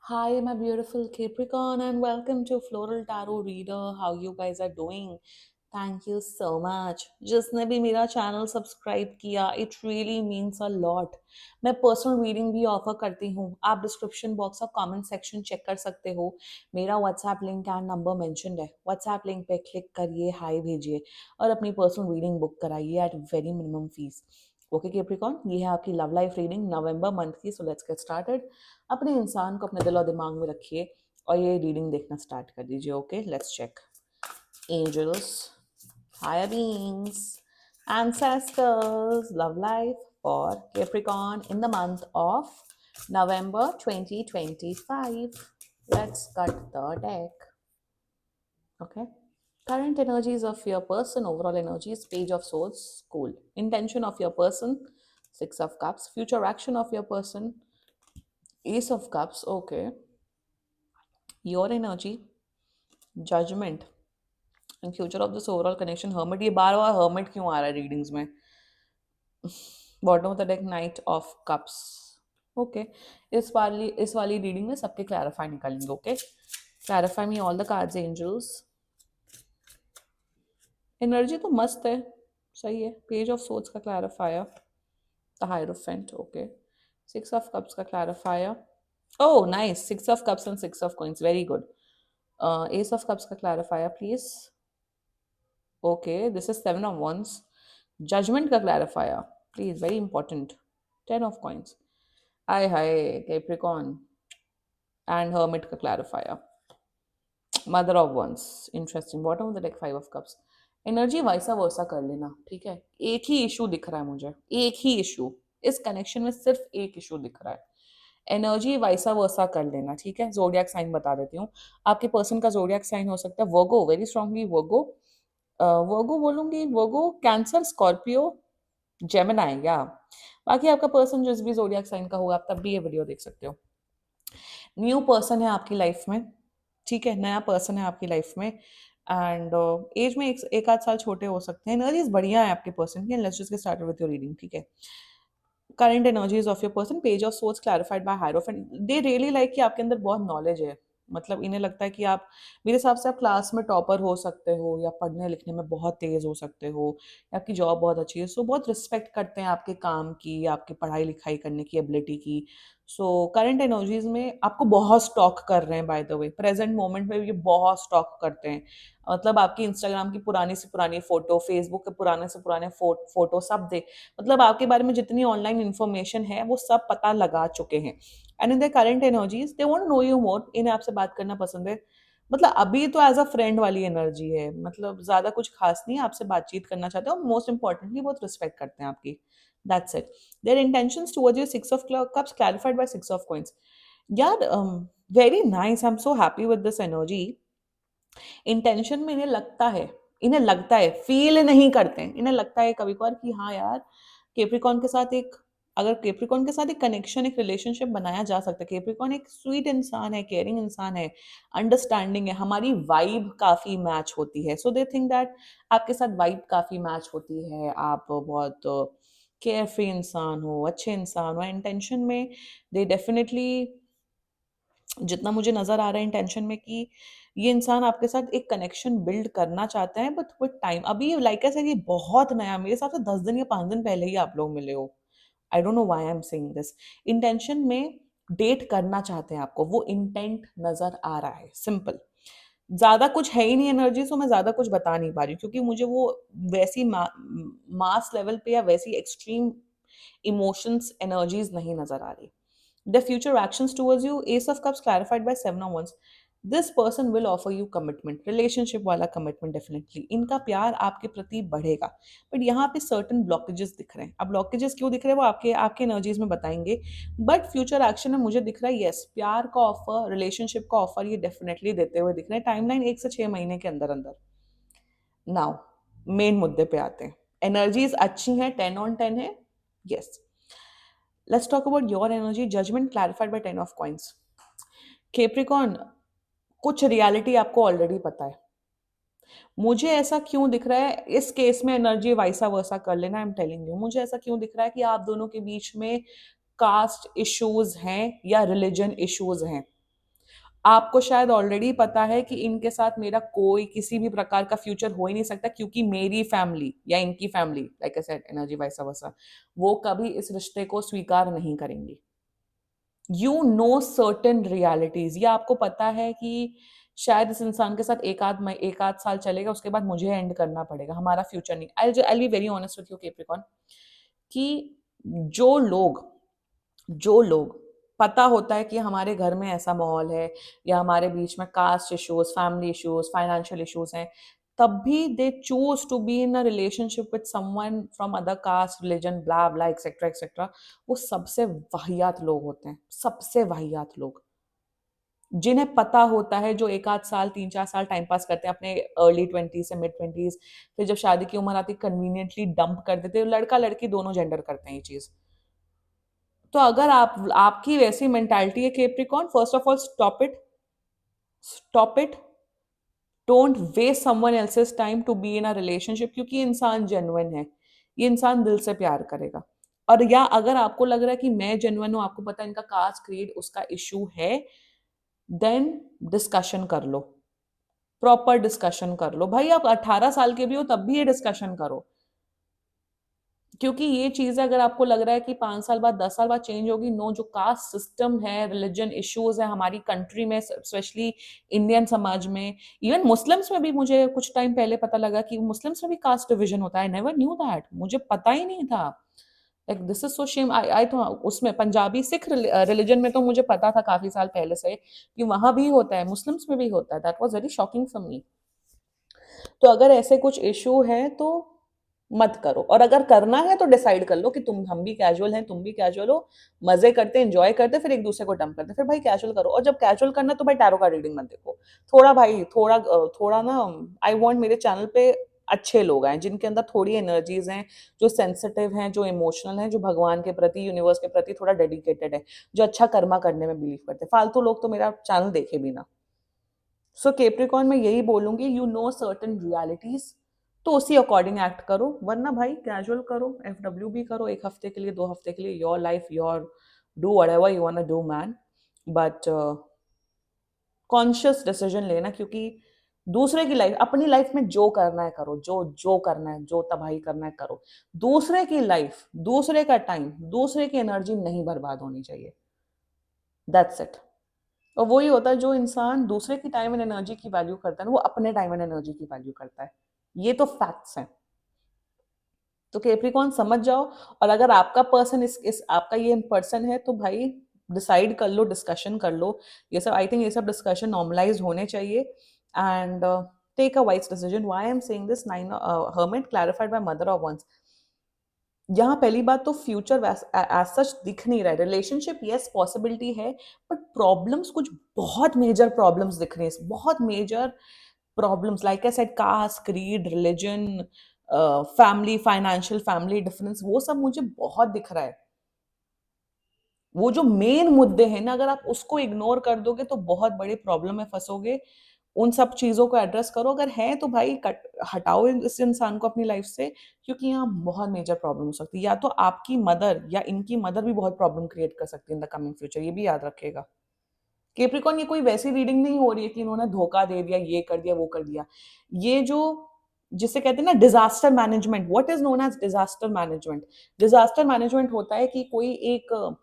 Hi, my beautiful Capricorn, and welcome to Floral Tarot Reader. How you guys are doing? Thank you so much. जिसने भी मेरा channel subscribe किया, it really means a lot. मैं personal reading भी offer करती हूँ. आप description box और कमेंट सेक्शन चेक कर सकते हो. मेरा WhatsApp link and number mentioned है. व्हाट्सएप लिंक पे क्लिक करिए, हाय भेजिए और अपनी पर्सनल रीडिंग बुक कराइए at very minimum fees. Okay Capricorn, ये है आपकी love life reading November month की. So let's get started. अपने इंसान को अपने दिल और दिमाग में रखिए और ये रीडिंग देखना स्टार्ट कर दीजिए. Okay, let's check. Angels, higher beings, ancestors, love life for Capricorn in the month of November 2025. Let's cut the deck. Okay. Current energies of your person, overall energies, Page of Swords, cool. Intention of your person, Six of Cups. Future action of your person, Ace of Cups, okay. Your energy, Judgment. And future of this overall connection, Hermit. ये बार बार Hermit क्यों आ रहा है readings में? Bottom of the deck, knight of cups. Okay, इस वाली reading में सबके clarify निकालेंगे. Okay, clarify me all the cards angels. Energy तो मस्त है, सही है. पेज ऑफ सोर्ड्स का clarifier, the hierophant. Okay, six of cups का clarifier. Oh nice, six of cups and six of coins, very good. Ace of cups का clarifier please. Okay, this is seven of wands. Judgement का clarifier please, very important. Ten of coins. Hi hi Capricorn. And hermit का clarifier, mother of wands. Interesting. Bottom of the deck, five of cups. Energy वैसा वैसा कर लेना, ठीक है. एक ही issue दिख रहा है मुझे, एक ही इशू. इस कनेक्शन में सिर्फ एक इशू दिख रहा है. एनर्जी वैसा वैसा कर लेना, ठीक है. जोडियाक साइन बता देती हूँ. आपके पर्सन का जोडियाक साइन हो सकता है वर्गो, वेरी स्ट्रांगली वर्गो. वर्गो बोलूंगी, वर्गो, कैंसर, स्कॉर्पियो, जेमिनाई, या बाकी आपका पर्सन जिस भी जोडियाक साइन का होगा आप तब भी ये वीडियो देख सकते हो. न्यू पर्सन है आपकी लाइफ में, ठीक है. नया पर्सन है आपकी लाइफ में एंड एज में एक आध साल छोटे हो सकते हैं. एनर्जीज बढ़िया है आपके पर्सन की. Let's just get started with your reading, ठीक है. Current energies of your person, page of swords clarified by hierophant. They really like कि आपके अंदर बहुत नॉलेज है. मतलब इन्हें लगता है कि आप, मेरे हिसाब से आप क्लास में टॉपर हो सकते हो, या पढ़ने लिखने में बहुत तेज हो सकते हो, या आपकी जॉब बहुत अच्छी है. सो बहुत रिस्पेक्ट करते हैं आपके काम की, आपकी पढ़ाई लिखाई करने की एबिलिटी की. सो करंट एनर्जीज में आपको बहुत स्टॉक कर रहे हैं. By the way, present moment में भी ये बहुत स्टॉक करते हैं. मतलब आपकी इंस्टाग्राम की पुरानी से पुरानी फोटो, फेसबुक के पुराने से पुराने फोटो सब दे, मतलब आपके बारे में जितनी ऑनलाइन इन्फॉर्मेशन है वो सब पता लगा चुके हैं. And in the current energies they want to know you more. इन्हें आपसे बात करना पसंद है. मतलब अभी तो एज अ फ्रेंड वाली एनर्जी है, मतलब ज्यादा कुछ खास नहीं है. आपसे बातचीत करना चाहते हो, मोस्ट इंपॉर्टेंटली बहुत रिस्पेक्ट करते हैं आपकी. That's it. Their intentions towards you, six of cups clarified by six of coins. यार, very nice. I am so happy with this energy. Intention में इन्हें लगता है, फील नहीं करते हैं. इन्हें लगता है कभी कभार कि हाँ यार, केप्रिकॉन के साथ एक, अगर केप्रिकॉन के साथ एक कनेक्शन, एक रिलेशनशिप बनाया जा सकता है. केप्रिकॉन एक स्वीट इंसान है, केयरिंग इंसान है, अंडरस्टैंडिंग है. हमारी वाइब काफी मैच होती है. सो दे थिंक दैट आपके साथ वाइब काफी मैच होती है. आप बहुत केयर फ्री इंसान हो, अच्छे इंसान हो. इंटेंशन में दे डेफिनेटली, जितना मुझे नजर आ रहा है इंटेंशन में, कि ये इंसान आपके साथ एक कनेक्शन बिल्ड करना चाहता है, बट विद टाइम. अभी लाइक आई सेड, ये बहुत नया, मेरे हिसाब से 10 दिन या 5 दिन पहले ही आप लोग मिले हो. I don't know why I am saying this. Intention में डेट करना चाहते हैं आपको, वो इंटेंट नजर आ रहा है. सिंपल. ज्यादा कुछ है ही नहीं एनर्जी, सो मैं ज्यादा कुछ बता नहीं पा रही हूँ, क्योंकि मुझे वो वैसी मास लेवल पे या वैसी एक्सट्रीम इमोशंस एनर्जीज नहीं नजर आ रही. The future actions towards you, Ace of Cups clarified by Seven of Wands. This person will offer you commitment, relationship वाला commitment definitely. इनका प्यार आपके प्रति बढ़ेगा. बट यहाँ पे certain blockages दिख रहे हैं. अब blockages क्यों दिख रहे हैं वो आपके आपके एनर्जीज में बताएंगे. बट फ्यूचर एक्शन में मुझे दिख रहा है, यस, प्यार का ऑफर, रिलेशनशिप का ऑफर ये डेफिनेटली देते हुए दिख रहे हैं. टाइमलाइन 1 से 6 महीने के अंदर अंदर. नाउ मेन मुद्दे पे आते हैं. एनर्जीज अच्छी हैं, 10 on 10 है. Yes. Let's talk about your energy. Judgment clarified by 10 of coins. Capricorn, कुछ रियलिटी आपको ऑलरेडी पता है. मुझे ऐसा क्यों दिख रहा है इस केस में, एनर्जी वैसा वैसा कर लेना. आई एम टेलिंग यू, मुझे ऐसा क्यों दिख रहा है कि आप दोनों के बीच में कास्ट इश्यूज हैं या रिलीजन इश्यूज हैं. आपको शायद ऑलरेडी पता है कि इनके साथ मेरा कोई किसी भी प्रकार का फ्यूचर हो ही नहीं सकता, क्योंकि मेरी फैमिली या इनकी family, like I said, energy vice versa, वो कभी इस रिश्ते को स्वीकार नहीं करेंगी। यू नो सर्टेन रियलिटीज, ये आपको पता है कि शायद इस इंसान के साथ एक आध साल चलेगा, उसके बाद मुझे एंड करना पड़ेगा, हमारा फ्यूचर नहीं। I be very honest with you Capricorn, कि जो लोग जो लोग पता होता है कि हमारे घर में ऐसा माहौल है, या हमारे बीच में caste issues, family issues, financial issues हैं, तब भी they choose to be in a relationship with someone from other caste, religion, blah blah etcetera etcetera, वो सबसे वाहियात लोग होते हैं, सबसे वाहियात लोग। जिन्हें पता होता है, जो एक आध साल, 3-4 साल टाइम पास करते हैं अपने अर्ली 20s से मिड 20s, फिर जब शादी की उम्र आती कन्वीनियंटली डंप कर देते हैं, लड़का लड़की दोनों जेंडर करते हैं ये चीज। तो अगर आपकी वैसी मेंटालिटी है Capricorn, first of all stop it, stop it, don't waste someone else's time to be in a relationship, क्योंकि ये इंसान जेन्युइन है, ये इंसान दिल से प्यार करेगा। और या अगर आपको लग रहा है कि मैं जेन्युइन हूं, आपको पता है इनका कास्ट क्रीड उसका इशू है, देन डिस्कशन कर लो, प्रॉपर डिस्कशन कर लो भाई। आप 18 साल के भी हो तब भी ये डिस्कशन करो, क्योंकि ये चीज है, अगर आपको लग रहा है कि 5 साल बाद, 10 साल बाद चेंज होगी, नो, जो कास्ट सिस्टम है, रिलीजन इश्यूज है हमारी कंट्री में, स्पेशली इंडियन समाज में, इवन मुस्लिम्स में भी, मुझे कुछ टाइम पहले पता लगा कि मुस्लिम्स में भी कास्ट डिविजन होता है। आई नेवर न्यू दैट, मुझे पता ही नहीं था। Like this is so shame. I तो उसमें पंजाबी सिख रिलीजन में तो मुझे पता था काफी साल पहले से कि वहां भी होता है, मुस्लिम्स में भी होता है। That was very shocking for me. तो अगर ऐसे कुछ इशू है तो मत करो, और अगर करना है तो डिसाइड कर लो कि हम भी कैजुअल हैं, तुम भी कैजुअल हो, मजे करते, एंजॉय करते, फिर एक दूसरे को डंप करते, फिर भाई कैजुअल करो। और जब कैजुअल करना तो भाई टैरो का रीडिंग मत देखो। थोड़ा भाई, थोड़ा ना, आई वांट मेरे चैनल पे अच्छे लोग आए जिनके अंदर थोड़ी एनर्जीज हैं, जो सेंसिटिव हैं, जो इमोशनल हैं, जो भगवान के प्रति, यूनिवर्स के प्रति थोड़ा डेडिकेटेड है, जो अच्छा कर्मा करने में बिलीव करते हैं। फालतू लोग तो मेरा चैनल देखे भी ना। सो केप्रिकॉन में यही बोलूंगी, यू नो सर्टन रियलिटीज, तो उसी अकॉर्डिंग एक्ट करो, वरना भाई कैजुअल करो, FW भी करो, 1 हफ्ते के लिए, 2 हफ्ते के लिए, your life, your, do whatever you want to do man, but conscious decision लेना, क्योंकि दूसरे की लाइफ, अपनी लाइफ में जो करना है करो, जो जो करना है, जो तबाही करना है करो। दूसरे की लाइफ, दूसरे का टाइम, दूसरे की एनर्जी नहीं बर्बाद होनी चाहिए। That's it. और वही होता है, जो इंसान दूसरे की टाइम एंड एनर्जी की वैल्यू करता है ना, वो अपने टाइम एंड एनर्जी की वैल्यू करता है। ये तो फैक्ट्स हैं। तो कैप्रिकॉन समझ जाओ। और अगर आपका पर्सन इस आपका ये पर्सन है, तो भाई डिसाइड कर लो, डिस्कशन कर लो। ये सब, आई थिंक ये सब डिस्कशन नॉर्मलाइज होने चाहिए, and take a wise decision. Why I am saying this, nine hermit clarified by mother of wands. यहाँ पहली बात तो फ्यूचर एज सच दिख नहीं रहा है। रिलेशनशिप यस पॉसिबिलिटी है, बट प्रॉब्लम्स कुछ बहुत मेजर प्रॉब्लम्स दिख रहे हैं, बहुत major problems, like I said, caste, creed, religion, family, financial, family difference, वो सब मुझे बहुत दिख रहा है। वो जो मेन मुद्दे हैं ना, अगर आप उसको इग्नोर कर दोगे तो बहुत बड़ी प्रॉब्लम में फंसोगे। उन सब चीजों को एड्रेस करो, अगर है तो भाई कट हटाओ इस इंसान को अपनी लाइफ से, क्योंकि यहाँ बहुत मेजर प्रॉब्लम हो सकती है। या तो आपकी मदर या इनकी मदर भी बहुत प्रॉब्लम क्रिएट कर सकती है इन द कमिंग फ्यूचर, ये भी याद रखिएगा। केप्रिकॉन, ये कोई वैसी रीडिंग नहीं हो रही है कि इन्होंने धोखा दे दिया, ये कर दिया, वो कर दिया। ये जो, जिसे कहते हैं ना disaster management, what is known as disaster management. Disaster management होता है कि कोई एक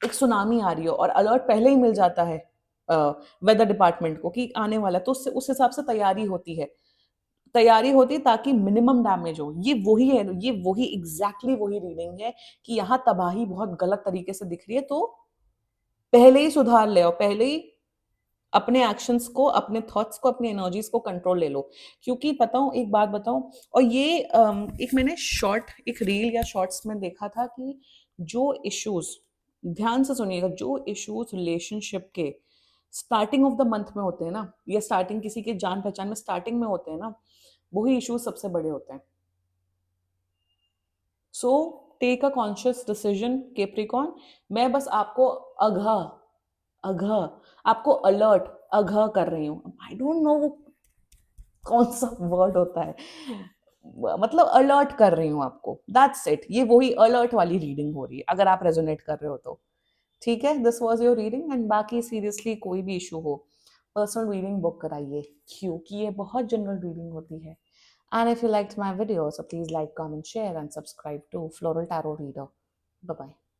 एक सुनामी आ रही हो और अलर्ट पहले ही मिल जाता है वेदर डिपार्टमेंट को कि आने वाला है, तो उससे उस हिसाब से तैयारी होती है। तैयारी होती है ताकि मिनिमम डैमेज हो। ये वही है, ये वही एग्जैक्टली वही रीडिंग है कि यहाँ तबाही बहुत गलत तरीके से दिख रही है, तो पहले ही सुधार ले आओ, पहले ही अपने एक्शंस को, अपने थॉट्स को, अपनी एनर्जीज को कंट्रोल ले लो। क्योंकि बताऊं, एक बात बताऊं, और ये एक मैंने एक रील या शॉर्ट्स में देखा था कि जो इश्यूज, ध्यान से सुनिएगा, जो इश्यूज रिलेशनशिप के स्टार्टिंग ऑफ द मंथ में होते हैं ना, या स्टार्टिंग किसी के जान पहचान में स्टार्टिंग में होते हैं ना, वही इश्यूज सबसे बड़े होते हैं। So take a conscious decision Capricorn. मैं बस आपको अघा अघा आपको अलर्ट, अघा कर रही हूँ। आई डोंट नो वो कौन सा वर्ड होता है, मतलब अलर्ट कर रही हूँ आपको, दैट्स इट। ये वही अलर्ट वाली रीडिंग हो रही है, अगर आप रेजोनेट कर रहे हो तो। ठीक है, this was your reading. And बाकी सीरियसली कोई भी इशू हो, पर्सनल रीडिंग बुक कराइए, क्योंकि ये बहुत जनरल रीडिंग होती है। And if you liked my video, so please like, comment, share and subscribe to Floral Tarot Reader. Bye bye.